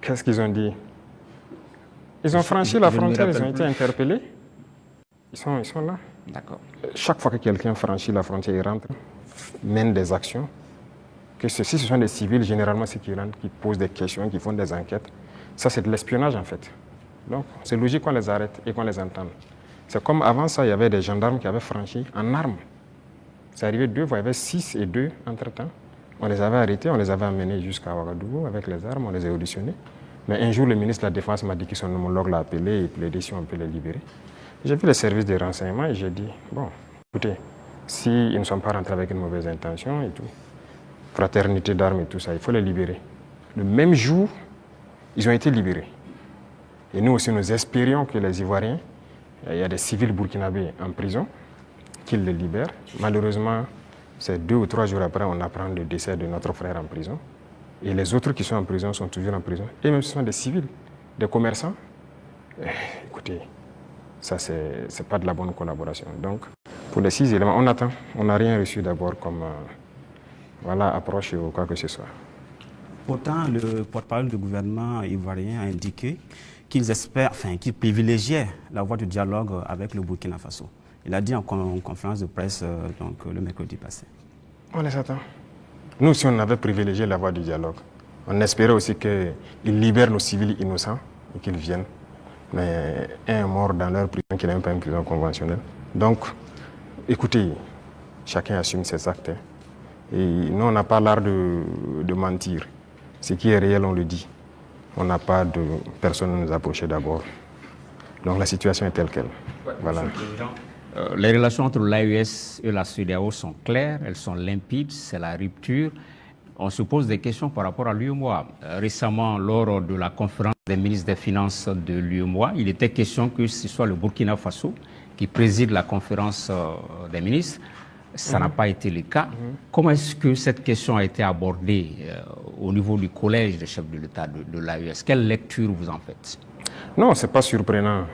Qu'est-ce qu'ils ont dit? Ils ont franchi la frontière, ils ont été interpellés. Ils sont là. D'accord. Chaque fois que quelqu'un franchit la frontière, il rentre, mène des actions. Que si ce sont des civils, généralement, c'est qui rentrent, qui posent des questions, qui font des enquêtes. Ça, c'est de l'espionnage, en fait. Donc, c'est logique qu'on les arrête et qu'on les entende. C'est comme avant ça, il y avait des gendarmes qui avaient franchi en armes. C'est arrivé 2 fois, il y avait 6 et 2 entre-temps. On les avait arrêtés, on les avait amenés jusqu'à Ouagadougou avec les armes, on les a auditionnés. Mais un jour, le ministre de la Défense m'a dit que son homologue l'a appelé et plaidé si on peut les libérer. J'ai vu les services de renseignement et j'ai dit, bon, écoutez, s'ils ne sont pas rentrés avec une mauvaise intention et tout, fraternité d'armes et tout ça, il faut les libérer. Le même jour, ils ont été libérés. Et nous aussi, nous espérions que les Ivoiriens, il y a des civils burkinabés en prison, qu'ils les libèrent. Malheureusement, c'est 2 ou 3 jours après, on apprend le décès de notre frère en prison. Et les autres qui sont en prison sont toujours en prison. Et même ce sont des civils, des commerçants. Écoutez, ça, c'est pas de la bonne collaboration. Donc, pour les 6 éléments, on attend. On n'a rien reçu d'abord comme approche ou quoi que ce soit. Pourtant, le porte-parole du gouvernement ivoirien a indiqué qu'ils espèrent, qu'ils privilégiaient la voie du dialogue avec le Burkina Faso. Il a dit en conférence de presse le mercredi passé. On les attend. Nous, si on avait privilégié la voie du dialogue, on espérait aussi qu'ils libèrent nos civils innocents et qu'ils viennent. Mais un est mort dans leur prison qui n'est même pas une prison conventionnelle. Donc, écoutez, chacun assume ses actes. Et nous, on n'a pas l'art de mentir. Ce qui est réel, on le dit. On n'a pas de personne à nous approcher d'abord. Donc la situation est telle qu'elle. Ouais, voilà. Les relations entre l'AES et la CEDEAO sont claires, elles sont limpides, c'est la rupture. On se pose des questions par rapport à l'UEMOA. Récemment, lors de la conférence des ministres des Finances de l'UEMOA, il était question que ce soit le Burkina Faso qui préside la conférence des ministres. Ça n'a pas été le cas. Comment est-ce que cette question a été abordée au niveau du collège des chefs de l'État de l'AES? Quelle lecture vous en faites? Non, ce n'est pas surprenant.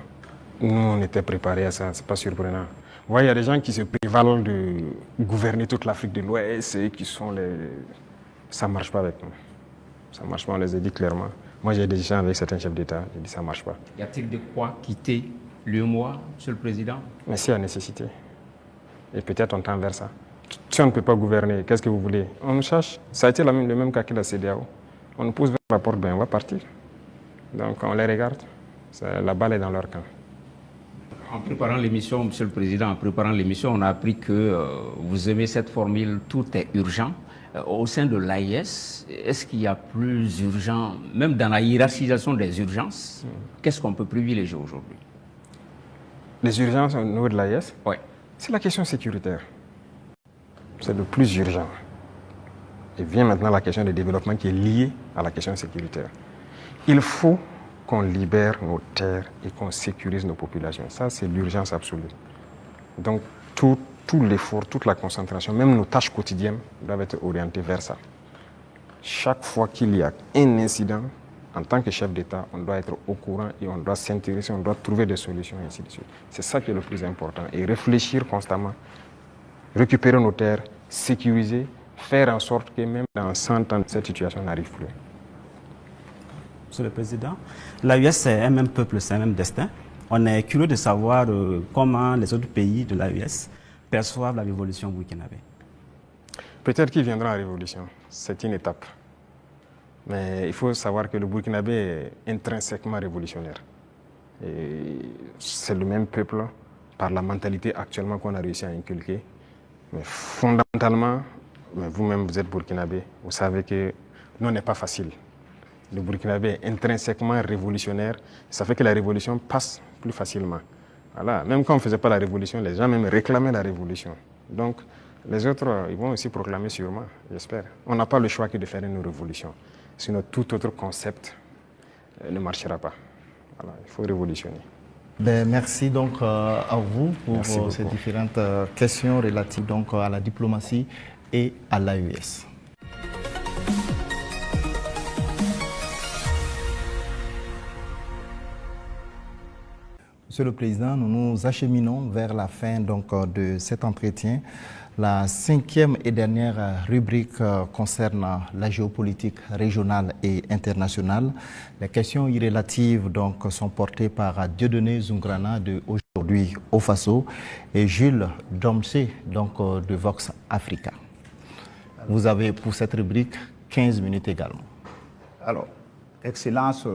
Nous, on était préparés à ça, ce n'est pas surprenant. Vous voyez, il y a des gens qui se prévalent de gouverner toute l'Afrique de l'Ouest et qui sont les... Ça ne marche pas avec nous. Ça ne marche pas, on les a dit clairement. Moi, j'ai des gens avec certains chefs d'État, j'ai dit ça ne marche pas. Y a-t-il de quoi quitter l'UEMOA, Monsieur le Président? Mais c'est la nécessité. Et peut-être on tend vers ça. Si on ne peut pas gouverner, qu'est-ce que vous voulez? On nous cherche. Ça a été le même cas que la CEDEAO. On nous pousse vers la porte, ben on va partir. Donc on les regarde. La balle est dans leur camp. En préparant l'émission, Monsieur le Président, on a appris que vous aimez cette formule « tout est urgent ». Au sein de l'AIS, est-ce qu'il y a plus urgent, même dans la hiérarchisation des urgences, qu'est-ce qu'on peut privilégier aujourd'hui? Les urgences au niveau de l'AIS? Oui. C'est la question sécuritaire. C'est le plus urgent. Et vient maintenant la question du développement qui est liée à la question sécuritaire. Il faut qu'on libère nos terres et qu'on sécurise nos populations. Ça, c'est l'urgence absolue. Donc, tout l'effort, toute la concentration, même nos tâches quotidiennes doivent être orientées vers ça. Chaque fois qu'il y a un incident, en tant que chef d'État, on doit être au courant et on doit s'intéresser, on doit trouver des solutions, et ainsi de suite. C'est ça qui est le plus important. Et réfléchir constamment, récupérer nos terres, sécuriser, faire en sorte que même dans 100 ans, cette situation n'arrive plus. Monsieur le Président, l'AES, c'est un même peuple, c'est un même destin. On est curieux de savoir comment les autres pays de l'AES perçoivent la révolution burkinabé. Peut-être qu'il viendra en révolution. C'est une étape. Mais il faut savoir que le Burkinabé est intrinsèquement révolutionnaire. C'est le même peuple par la mentalité actuellement qu'on a réussi à inculquer. Mais fondamentalement, vous-même vous êtes Burkinabé, vous savez que non n'est pas facile. Le Burkinabé est intrinsèquement révolutionnaire. Ça fait que la révolution passe plus facilement. Voilà. Même quand on ne faisait pas la révolution, les gens même réclamaient la révolution. Donc, les autres, ils vont aussi proclamer sûrement, j'espère. On n'a pas le choix que de faire une révolution. Sinon, tout autre concept ne marchera pas. Voilà, il faut révolutionner. Merci donc à vous pour ces différentes questions relatives donc à la diplomatie et à l'AES. Monsieur le Président, nous nous acheminons vers la fin donc, de cet entretien. La 5e et dernière rubrique concerne la géopolitique régionale et internationale. Les questions irrélatives donc, sont portées par Dieudonné Zoungrana de Aujourd'hui au Faso et Jules Domsé donc, de Vox Africa. Vous avez pour cette rubrique 15 minutes également. Alors, Excellence,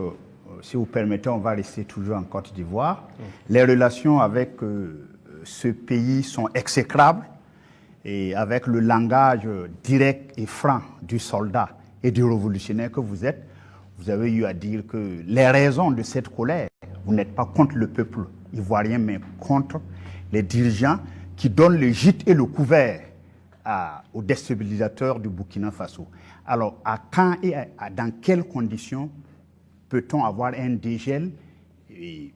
si vous permettez, on va rester toujours en Côte d'Ivoire. Les relations avec ce pays sont exécrables. Et avec le langage direct et franc du soldat et du révolutionnaire que vous êtes, vous avez eu à dire que les raisons de cette colère, vous n'êtes pas contre le peuple ivoirien, mais contre les dirigeants qui donnent le gîte et le couvert aux déstabilisateurs du Burkina Faso. Alors, à quand et dans quelles conditions peut-on avoir un dégel et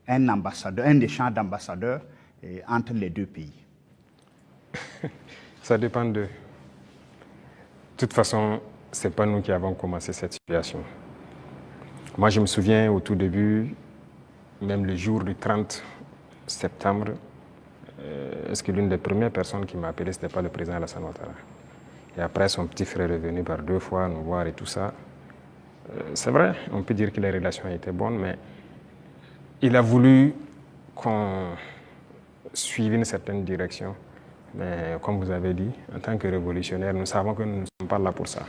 un échange d'ambassadeurs entre les deux pays? Ça dépend d'eux. De toute façon, ce n'est pas nous qui avons commencé cette situation. Moi, je me souviens au tout début, même le jour du 30 septembre, est-ce que l'une des premières personnes qui m'a appelé, ce n'était pas le président Alassane Ouattara. Et après, son petit frère est venu par 2 fois nous voir et tout ça. C'est vrai, on peut dire que les relations étaient bonnes, mais il a voulu qu'on suivi une certaine direction. Mais comme vous avez dit, en tant que révolutionnaire, nous savons que nous ne sommes pas là pour ça.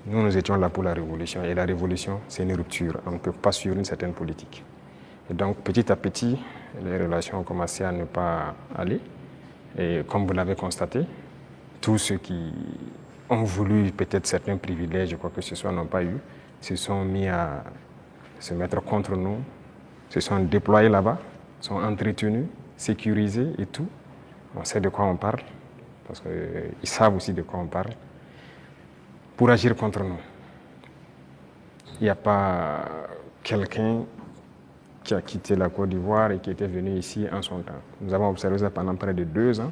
Nous étions là pour la révolution. Et la révolution, c'est une rupture. On ne peut pas suivre une certaine politique. Et donc, petit à petit, les relations ont commencé à ne pas aller. Et comme vous l'avez constaté, tous ceux qui ont voulu peut-être certains privilèges, quoi que ce soit, n'ont pas eu, se sont mis à se mettre contre nous, se sont déployés là-bas, sont entretenus, sécurisés et tout. On sait de quoi on parle, parce qu'ils savent aussi de quoi on parle, pour agir contre nous. Il n'y a pas quelqu'un qui a quitté la Côte d'Ivoire et qui était venu ici en son temps. Nous avons observé ça pendant près de 2 ans.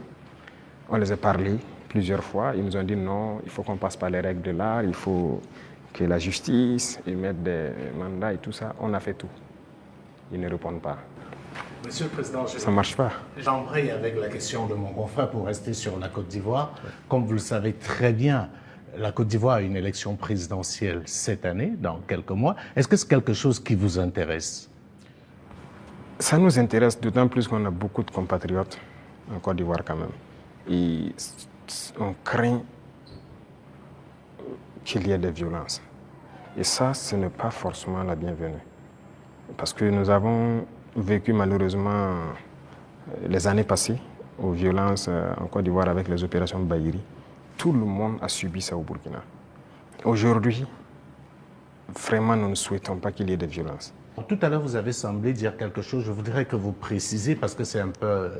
On les a parlé plusieurs fois. Ils nous ont dit non, il faut qu'on passe par les règles de l'art, il faut que la justice émette des mandats et tout ça. On a fait tout. Ils ne répondent pas. Monsieur le Président, ça ne marche pas. J'embraye avec la question de mon confrère pour rester sur la Côte d'Ivoire. Comme vous le savez très bien, la Côte d'Ivoire a une élection présidentielle cette année, dans quelques mois. Est-ce que c'est quelque chose qui vous intéresse? Ça nous intéresse, d'autant plus qu'on a beaucoup de compatriotes en Côte d'Ivoire quand même. Et on craint qu'il y ait des violences. Et ça, ce n'est pas forcément la bienvenue. Parce que nous avons vécu malheureusement les années passées aux violences en Côte d'Ivoire avec les opérations Bahiri. Tout le monde a subi ça au Burkina. Aujourd'hui, vraiment, nous ne souhaitons pas qu'il y ait des violences. Tout à l'heure, vous avez semblé dire quelque chose. Je voudrais que vous précisiez, parce que c'est un peu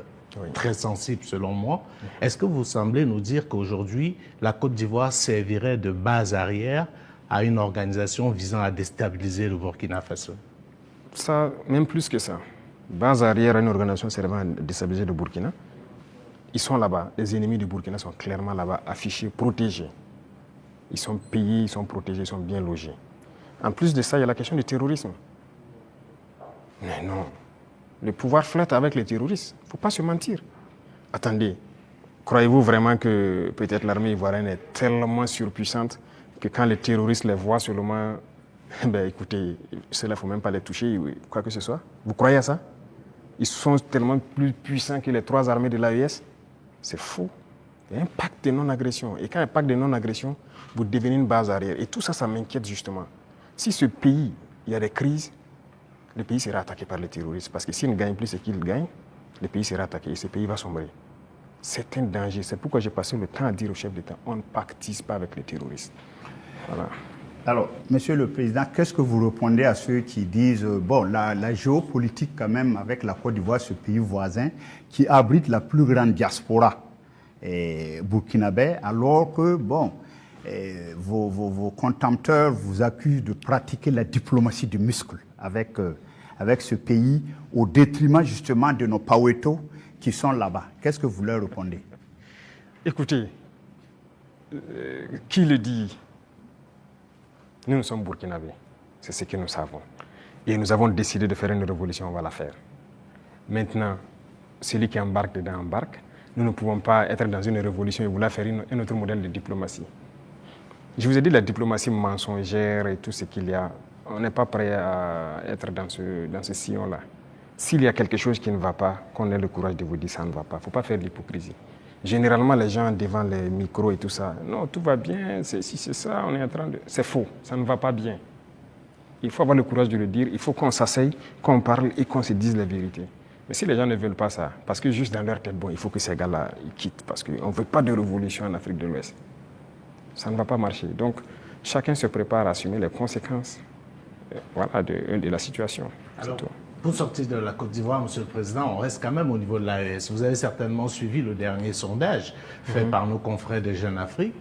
très sensible selon moi. Est-ce que vous semblez nous dire qu'aujourd'hui, la Côte d'Ivoire servirait de base arrière à une organisation visant à déstabiliser le Burkina Faso? Ça, même plus que ça. Base arrière à une organisation servant à déstabiliser le Burkina. Ils sont là-bas. Les ennemis du Burkina sont clairement là-bas, affichés, protégés. Ils sont payés, ils sont protégés, ils sont bien logés. En plus de ça, il y a la question du terrorisme. Mais non. Le pouvoir flotte avec les terroristes. Il ne faut pas se mentir. Attendez. Croyez-vous vraiment que peut-être l'armée ivoirienne est tellement surpuissante que quand les terroristes les voient seulement, ben écoutez, ceux-là, il ne faut même pas les toucher, quoi que ce soit. Vous croyez à ça? Ils sont tellement plus puissants que les 3 armées de l'AES. C'est faux. Il y a un pacte de non-agression. Et quand il y a un pacte de non-agression, vous devenez une base arrière. Et tout ça, ça m'inquiète justement. Si ce pays, il y a des crises, le pays sera attaqué par les terroristes. Parce que s'ils ne gagnent plus ce qu'ils gagnent, le pays sera attaqué et ce pays va sombrer. C'est un danger. C'est pourquoi j'ai passé le temps à dire au chef d'État, on ne pactise pas avec les terroristes. Voilà. Alors, Monsieur le Président, qu'est-ce que vous répondez à ceux qui disent, bon, la géopolitique quand même avec la Côte d'Ivoire, ce pays voisin, qui abrite la plus grande diaspora burkinabé, alors que, bon, vos contempteurs vous accusent de pratiquer la diplomatie du muscle avec ce pays, au détriment justement de nos Paweto qui sont là-bas. Qu'est-ce que vous leur répondez? Écoutez, qui le dit? Nous sommes burkinabés, c'est ce que nous savons. et nous avons décidé de faire une révolution, on va la faire. Maintenant, celui qui embarque dedans embarque. Nous ne pouvons pas être dans une révolution et vouloir faire un autre modèle de diplomatie. Je vous ai dit la diplomatie mensongère et tout ce qu'il y a. On n'est pas prêt à être dans ce sillon-là. S'il y a quelque chose qui ne va pas, qu'on ait le courage de vous dire ça ne va pas. Il ne faut pas faire de l'hypocrisie. Généralement, les gens devant les micros et tout ça, non, tout va bien, si c'est ça, on est en train de... C'est faux, ça ne va pas bien. Il faut avoir le courage de le dire, il faut qu'on s'asseye, qu'on parle et qu'on se dise la vérité. Mais si les gens ne veulent pas ça, parce que juste dans leur tête, bon, il faut que ces gars-là ils quittent, parce qu'on ne veut pas de révolution en Afrique de l'Ouest. Ça ne va pas marcher. Donc, chacun se prépare à assumer les conséquences voilà, de la situation. Alors, pour sortir de la Côte d'Ivoire, Monsieur le Président, on reste quand même au niveau de l'AES. Vous avez certainement suivi le dernier sondage fait par nos confrères de Jeune Afrique,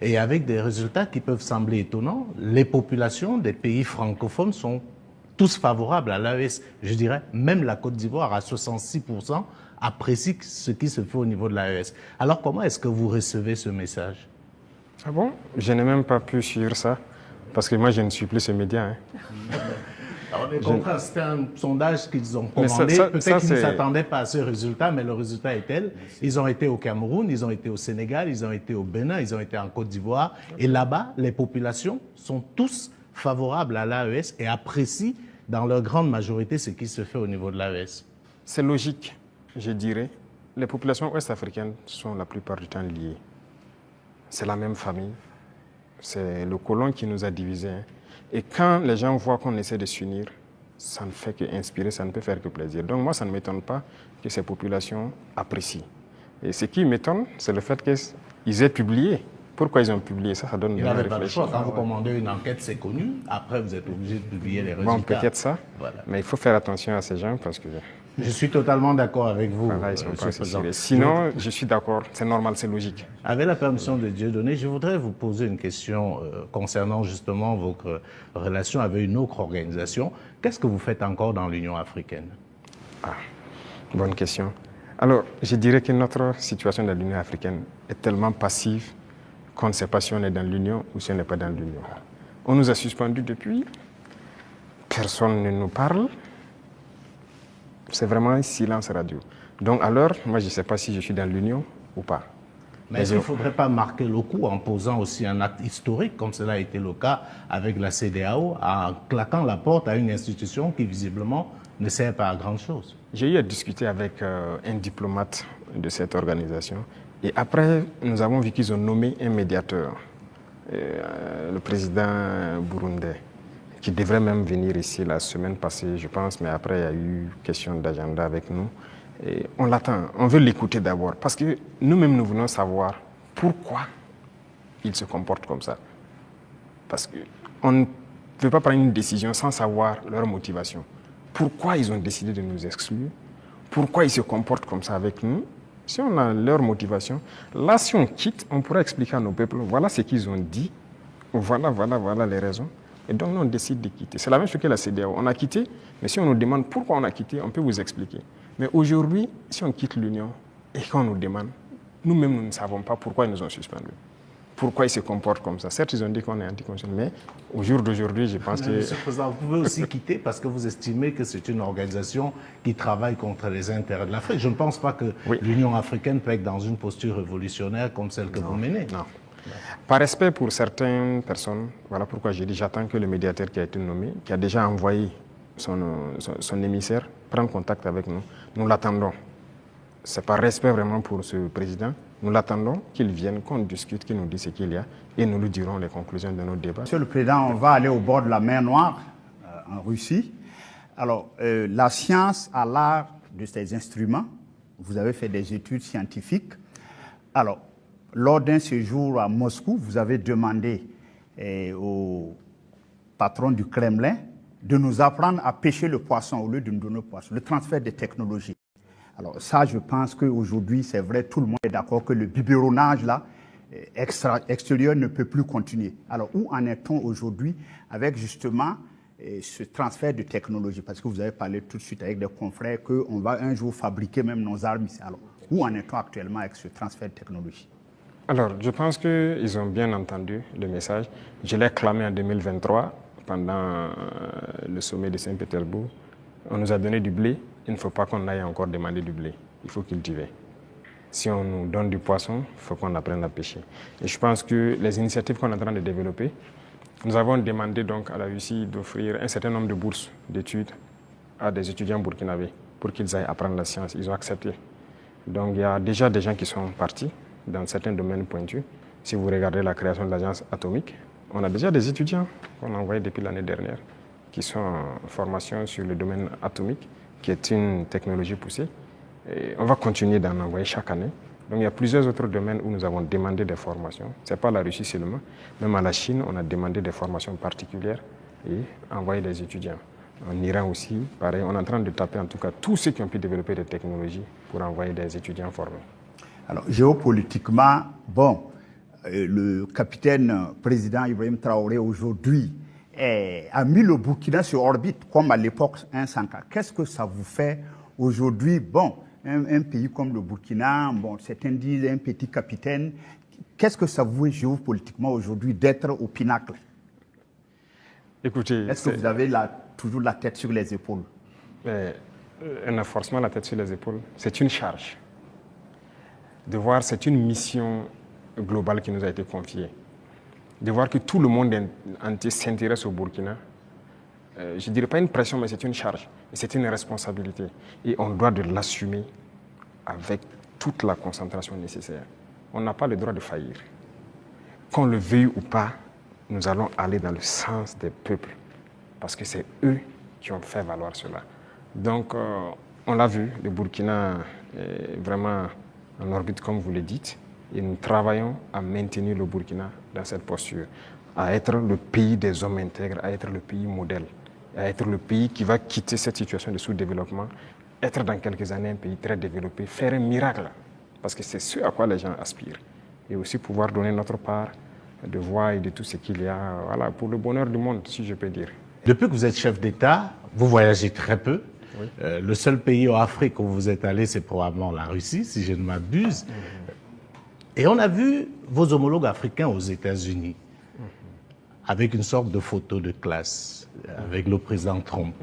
et avec des résultats qui peuvent sembler étonnants. Les populations des pays francophones sont tous favorables à l'AES. Je dirais, même la Côte d'Ivoire, à 66%, apprécie ce qui se fait au niveau de l'AES. Alors, comment est-ce que vous recevez ce message? Ah bon? Je n'ai même pas pu suivre ça, parce que moi, je ne suis plus ce média. Hein. Alors, on est compris, c'était un sondage qu'ils ont commandé. Peut-être qu'ils ne s'attendaient pas à ce résultat, mais le résultat est tel. Ils ont été au Cameroun, ils ont été au Sénégal, ils ont été au Bénin, ils ont été en Côte d'Ivoire. Et là-bas, les populations sont tous favorables à l'AES et apprécient dans leur grande majorité ce qui se fait au niveau de l'AES. C'est logique, je dirais. Les populations ouest-africaines sont la plupart du temps liées. C'est la même famille. C'est le colon qui nous a divisés. Hein. Et quand les gens voient qu'on essaie de s'unir, ça ne fait qu'inspirer, ça ne peut faire que plaisir. Donc moi, ça ne m'étonne pas que ces populations apprécient. Et ce qui m'étonne, c'est le fait qu'ils aient publié. Pourquoi ils ont publié ça? Ça donne de la réflexion. Pas le choix. Quand vous commandez une enquête, c'est connu. Après, vous êtes obligé de publier les résultats. Bon, peut-être ça. Voilà. Mais il faut faire attention à ces gens parce que... Je suis totalement d'accord avec vous, voilà, ils sont pas Président. Sinon, je suis d'accord, c'est normal, c'est logique. Avec la permission de Dieudonné, je voudrais vous poser une question concernant justement votre relation avec une autre organisation. Qu'est-ce que vous faites encore dans l'Union africaine? Ah, bonne question. Alors, je dirais que notre situation dans l'Union africaine est tellement passive qu'on ne sait pas si on est dans l'Union ou si on n'est pas dans l'Union. On nous a suspendus depuis, personne ne nous parle. C'est vraiment un silence radio. Donc alors, moi je ne sais pas si je suis dans l'Union ou pas. Mais est-ce qu'il ne faudrait pas marquer le coup en posant aussi un acte historique, comme cela a été le cas avec la CEDEAO, en claquant la porte à une institution qui visiblement ne sert pas à grand chose? J'ai eu à discuter avec un diplomate de cette organisation. Et après, nous avons vu qu'ils ont nommé un médiateur, le président burundais, qui devrait même venir ici la semaine passée, je pense, mais après, il y a eu question d'agenda avec nous. Et on l'attend, on veut l'écouter d'abord, parce que nous-mêmes, nous voulons savoir pourquoi ils se comportent comme ça. Parce qu'on ne peut pas prendre une décision sans savoir leur motivation. Pourquoi ils ont décidé de nous exclure? Pourquoi ils se comportent comme ça avec nous? Si on a leur motivation, là, si on quitte, on pourra expliquer à nos peuples, voilà ce qu'ils ont dit, voilà les raisons. Et donc, nous, on décide de quitter. C'est la même chose que la CEDEAO. On a quitté, mais si on nous demande pourquoi on a quitté, on peut vous expliquer. Mais aujourd'hui, si on quitte l'Union et qu'on nous demande, nous-mêmes, nous ne savons pas pourquoi ils nous ont suspendus. Pourquoi ils se comportent comme ça. Certes, ils ont dit qu'on est anticonstitutionnel, mais au jour d'aujourd'hui, je pense que... Monsieur le Président, vous pouvez aussi quitter parce que vous estimez que c'est une organisation qui travaille contre les intérêts de l'Afrique. Je ne pense pas que l'Union africaine peut être dans une posture révolutionnaire comme celle que vous menez. Non. Par respect pour certaines personnes, voilà pourquoi j'ai dit j'attends que le médiateur qui a été nommé, qui a déjà envoyé son émissaire, prenne contact avec nous. Nous l'attendons. C'est par respect vraiment pour ce président. Nous l'attendons qu'il vienne, qu'on discute, qu'il nous dise ce qu'il y a et nous lui dirons les conclusions de nos débats. Monsieur le Président, on va aller au bord de la mer Noire, en Russie. Alors, la science a l'art de ces instruments. Vous avez fait des études scientifiques. Alors, lors d'un séjour à Moscou, vous avez demandé au patron du Kremlin de nous apprendre à pêcher le poisson au lieu de nous donner le poisson, le transfert des technologies. Alors ça, je pense qu'aujourd'hui, c'est vrai, tout le monde est d'accord que le biberonnage là, extérieur ne peut plus continuer. Alors où en est-on aujourd'hui avec justement ce transfert de technologie? Parce que vous avez parlé tout de suite avec des confrères qu'on va un jour fabriquer même nos armes ici. Alors où en est-on actuellement avec ce transfert de technologie? Alors, je pense qu'ils ont bien entendu le message. Je l'ai clamé en 2023 pendant le sommet de Saint-Pétersbourg, on nous a donné du blé, il ne faut pas qu'on aille encore demander du blé, il faut cultiver. Si on nous donne du poisson, il faut qu'on apprenne à pêcher. Et je pense que les initiatives qu'on est en train de développer, nous avons demandé donc à la Russie d'offrir un certain nombre de bourses d'études à des étudiants burkinabés pour qu'ils aillent apprendre la science. Ils ont accepté. Donc il y a déjà des gens qui sont partis dans certains domaines pointus. Si vous regardez la création de l'agence atomique, on a déjà des étudiants qu'on a envoyés depuis l'année dernière qui sont en formation sur le domaine atomique, qui est une technologie poussée. Et on va continuer d'en envoyer chaque année. Donc il y a plusieurs autres domaines où nous avons demandé des formations. Ce n'est pas la Russie seulement. Même à la Chine, on a demandé des formations particulières et envoyé des étudiants. En Iran aussi, pareil, on est en train de taper en tout cas tous ceux qui ont pu développer des technologies pour envoyer des étudiants formés. Alors géopolitiquement, bon, le capitaine président Ibrahim Traoré aujourd'hui a mis le Burkina sur orbite, comme à l'époque un Sankara. Qu'est-ce que ça vous fait aujourd'hui? Bon, un pays comme le Burkina, bon, certains disent un petit capitaine. Qu'est-ce que ça vous fait géopolitiquement aujourd'hui d'être au pinacle? Écoutez, est-ce que vous avez toujours la tête sur les épaules? On a forcément la tête sur les épaules. C'est une charge. De voir, c'est une mission globale qui nous a été confiée. De voir que tout le monde entier s'intéresse au Burkina, je ne dirais pas une pression, mais c'est une charge. Et c'est une responsabilité. Et on doit de l'assumer avec toute la concentration nécessaire. On n'a pas le droit de faillir. Qu'on le veuille ou pas, nous allons aller dans le sens des peuples. Parce que c'est eux qui ont fait valoir cela. Donc, on l'a vu, le Burkina est vraiment en orbite, comme vous le dites. Et nous travaillons à maintenir le Burkina dans cette posture, à être le pays des hommes intègres, à être le pays modèle, à être le pays qui va quitter cette situation de sous-développement, être dans quelques années un pays très développé, faire un miracle, parce que c'est ce à quoi les gens aspirent. Et aussi pouvoir donner notre part de voix et de tout ce qu'il y a, voilà, pour le bonheur du monde, si je peux dire. Depuis que vous êtes chef d'État, vous voyagez très peu. Oui. Le seul pays en Afrique où vous êtes allé, c'est probablement la Russie, si je ne m'abuse. Et on a vu vos homologues africains aux États-Unis, avec une sorte de photo de classe, avec le président Trump.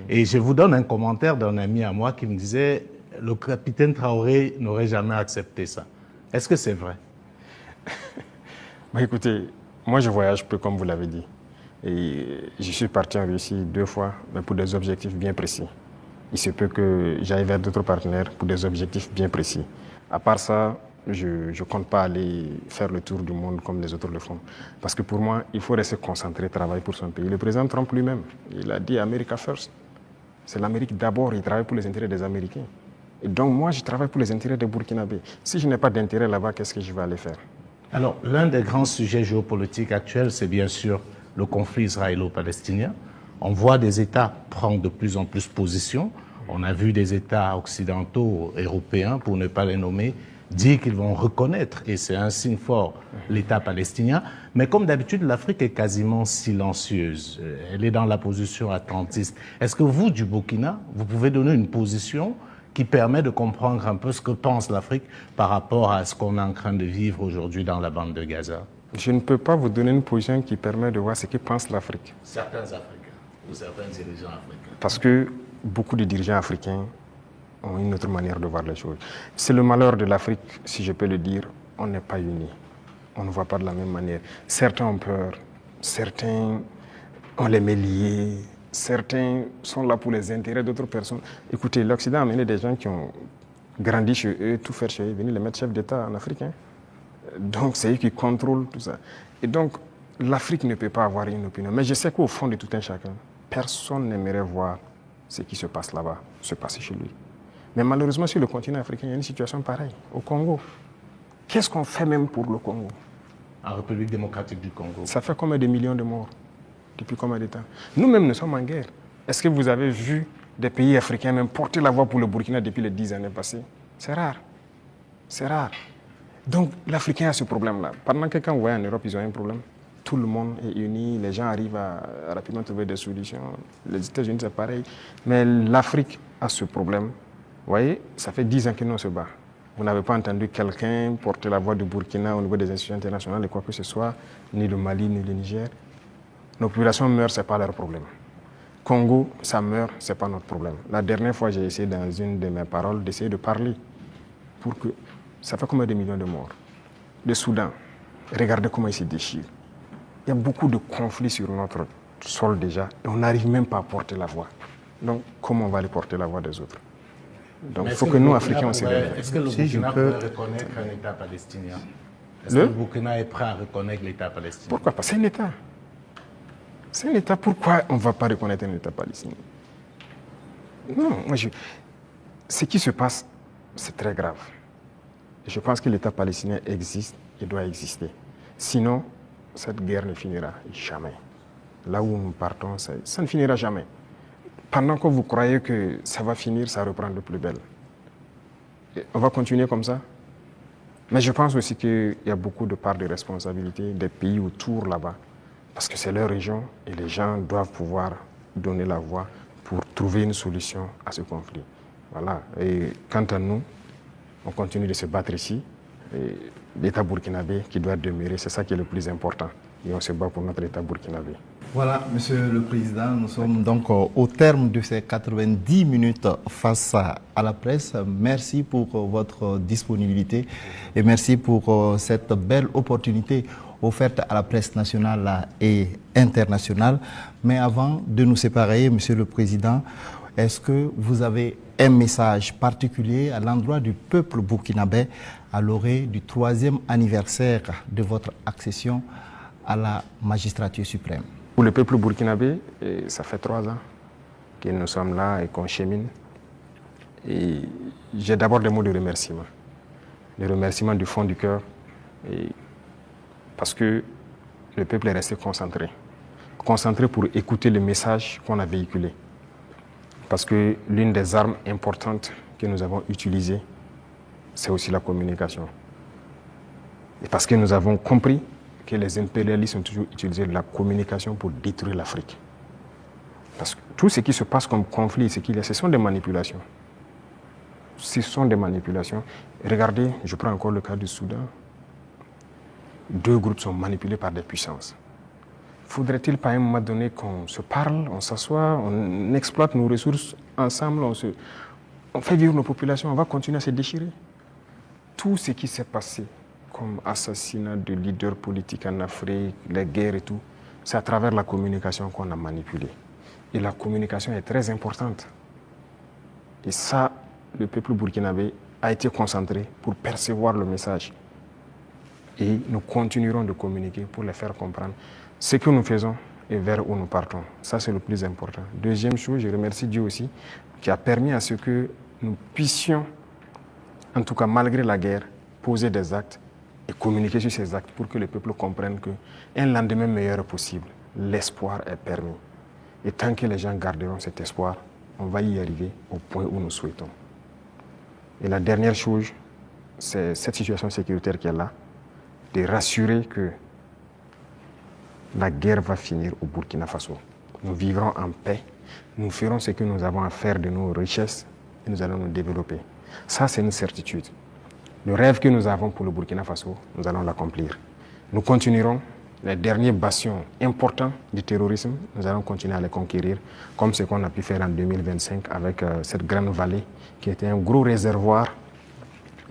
Et je vous donne un commentaire d'un ami à moi qui me disait « Le capitaine Traoré n'aurait jamais accepté ça ». Est-ce que c'est vrai? Écoutez, moi je voyage peu, comme vous l'avez dit. Et je suis parti en Russie 2 fois, mais pour des objectifs bien précis. Il se peut que j'aille vers d'autres partenaires pour des objectifs bien précis. À part ça, je ne compte pas aller faire le tour du monde comme les autres le font. Parce que pour moi, il faut rester concentré, travailler pour son pays. Le président Trump lui-même, il a dit « America first ». C'est l'Amérique d'abord, il travaille pour les intérêts des Américains. Et donc moi, je travaille pour les intérêts des Burkinabés. Si je n'ai pas d'intérêt là-bas, qu'est-ce que je vais aller faire? Alors, l'un des grands sujets géopolitiques actuels, c'est bien sûr le conflit israélo-palestinien. On voit des États prendre de plus en plus position. On a vu des États occidentaux, européens, pour ne pas les nommer, dire qu'ils vont reconnaître, et c'est un signe fort, l'État palestinien. Mais comme d'habitude, l'Afrique est quasiment silencieuse. Elle est dans la position attentiste. Est-ce que vous, du Burkina, vous pouvez donner une position qui permet de comprendre un peu ce que pense l'Afrique par rapport à ce qu'on est en train de vivre aujourd'hui dans la bande de Gaza? Je ne peux pas vous donner une position qui permet de voir ce que pense l'Afrique. Certains Africains, ou certains dirigeants africains. Parce que beaucoup de dirigeants africains ont une autre manière de voir les choses. C'est le malheur de l'Afrique, si je peux le dire, on n'est pas unis. On ne voit pas de la même manière. Certains ont peur, certains on les met liés, certains sont là pour les intérêts d'autres personnes. Écoutez, l'Occident a amené des gens qui ont grandi chez eux, tout faire chez eux, venir les mettre chefs d'État en Afrique. Donc c'est eux qui contrôlent tout ça. Et donc l'Afrique ne peut pas avoir une opinion. Mais je sais qu'au fond de tout un chacun, personne n'aimerait voir ce qui se passe là-bas, se passer chez lui. Mais malheureusement, sur le continent africain, il y a une situation pareille. Au Congo, qu'est-ce qu'on fait même pour le Congo? En République démocratique du Congo. Ça fait combien de millions de morts? Depuis combien de temps? Nous-mêmes, nous sommes en guerre. Est-ce que vous avez vu des pays africains même porter la voix pour le Burkina depuis les 10 années passées? C'est rare. C'est rare. Donc, l'Africain a ce problème-là. Pendant que quand vous voyez en Europe, ils ont un problème. Tout le monde est uni, les gens arrivent à rapidement trouver des solutions. Les États-Unis, c'est pareil. Mais l'Afrique a ce problème. Vous voyez, ça fait 10 ans que nous on se bat. Vous n'avez pas entendu quelqu'un porter la voix du Burkina au niveau des institutions internationales et quoi que ce soit, ni le Mali, ni le Niger. Nos populations meurent, ce n'est pas leur problème. Congo, ça meurt, ce n'est pas notre problème. La dernière fois, j'ai essayé dans une de mes paroles d'essayer de parler pour que... Ça fait combien de millions de morts? Le Soudan, regardez comment il se déchire. Il y a beaucoup de conflits sur notre sol déjà et on n'arrive même pas à porter la voix. Donc, comment on va aller porter la voix des autres? Donc, il faut que nous, Africains, on se lève. Est-ce que le Burkina peut reconnaître un État palestinien? Est-ce que le Burkina est prêt à reconnaître l'État palestinien? Pourquoi pas? C'est un État. C'est un État. Pourquoi on ne va pas reconnaître un État palestinien? Non, ce qui se passe, c'est très grave. Je pense que l'État palestinien existe et doit exister. Sinon, cette guerre ne finira jamais. Là où nous partons, ça ne finira jamais. Pendant que vous croyez que ça va finir, ça reprend de plus belle. Et on va continuer comme ça. Mais je pense aussi qu'il y a beaucoup de parts de responsabilité des pays autour là-bas. Parce que c'est leur région et les gens doivent pouvoir donner la voix pour trouver une solution à ce conflit. Voilà. Et quant à nous, on continue de se battre ici. L'État burkinabé qui doit demeurer, c'est ça qui est le plus important. Et on se bat pour notre État burkinabé. Voilà, Monsieur le Président, nous sommes donc au terme de ces 90 minutes face à la presse. Merci pour votre disponibilité et merci pour cette belle opportunité offerte à la presse nationale et internationale. Mais avant de nous séparer, Monsieur le Président, est-ce que vous avez un message particulier à l'endroit du peuple burkinabé à l'orée du 3e anniversaire de votre accession à la magistrature suprême? Pour le peuple burkinabé, ça fait 3 ans que nous sommes là et qu'on chemine. Et j'ai d'abord des mots de remerciement. Des remerciements du fond du cœur. Parce que le peuple est resté concentré. Concentré pour écouter le message qu'on a véhiculé. Parce que l'une des armes importantes que nous avons utilisées, c'est aussi la communication. Et parce que nous avons compris que les impérialistes ont toujours utilisé la communication pour détruire l'Afrique. Parce que tout ce qui se passe comme conflit, ce sont des manipulations. Ce sont des manipulations. Regardez, je prends encore le cas du Soudan. 2 groupes sont manipulés par des puissances. Faudrait-il pas à un moment donné qu'on se parle, on s'assoit, on exploite nos ressources ensemble, on fait vivre nos populations, on va continuer à se déchirer? Tout ce qui s'est passé comme assassinat de leaders politiques en Afrique, les guerres et tout, c'est à travers la communication qu'on a manipulé. Et la communication est très importante. Et ça, le peuple burkinabé a été concentré pour percevoir le message. Et nous continuerons de communiquer pour les faire comprendre ce que nous faisons et vers où nous partons. Ça, c'est le plus important. Deuxième chose, je remercie Dieu aussi, qui a permis à ce que nous puissions, en tout cas malgré la guerre, poser des actes et communiquer sur ces actes pour que le peuple comprenne qu'un lendemain meilleur est possible. L'espoir est permis. Et tant que les gens garderont cet espoir, on va y arriver au point où nous souhaitons. Et la dernière chose, c'est cette situation sécuritaire qui est là, de rassurer que la guerre va finir au Burkina Faso. Nous vivrons en paix, nous ferons ce que nous avons à faire de nos richesses et nous allons nous développer. Ça, c'est une certitude. Le rêve que nous avons pour le Burkina Faso, nous allons l'accomplir. Nous continuerons les derniers bastions importants du terrorisme, nous allons continuer à les conquérir, comme ce qu'on a pu faire en 2025 avec cette grande vallée qui était un gros réservoir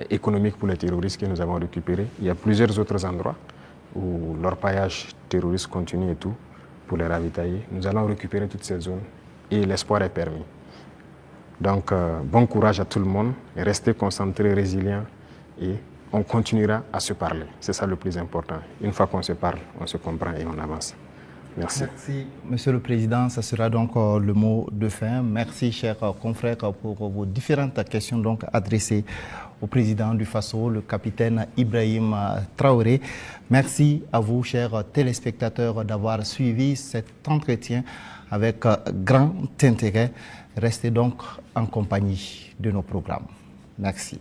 économique pour les terroristes que nous avons récupéré. Il y a plusieurs autres endroits où l'orpaillage terroriste continue et tout, pour les ravitailler. Nous allons récupérer toutes ces zones et l'espoir est permis. Donc, bon courage à tout le monde, restez concentrés, résilients et on continuera à se parler. C'est ça le plus important. Une fois qu'on se parle, on se comprend et on avance. Merci. Merci, Monsieur le Président. Ce sera donc le mot de fin. Merci, chers confrères, pour vos différentes questions donc adressées au président du Faso, le capitaine Ibrahim Traoré. Merci à vous, chers téléspectateurs, d'avoir suivi cet entretien avec grand intérêt. Restez donc en compagnie de nos programmes. Merci.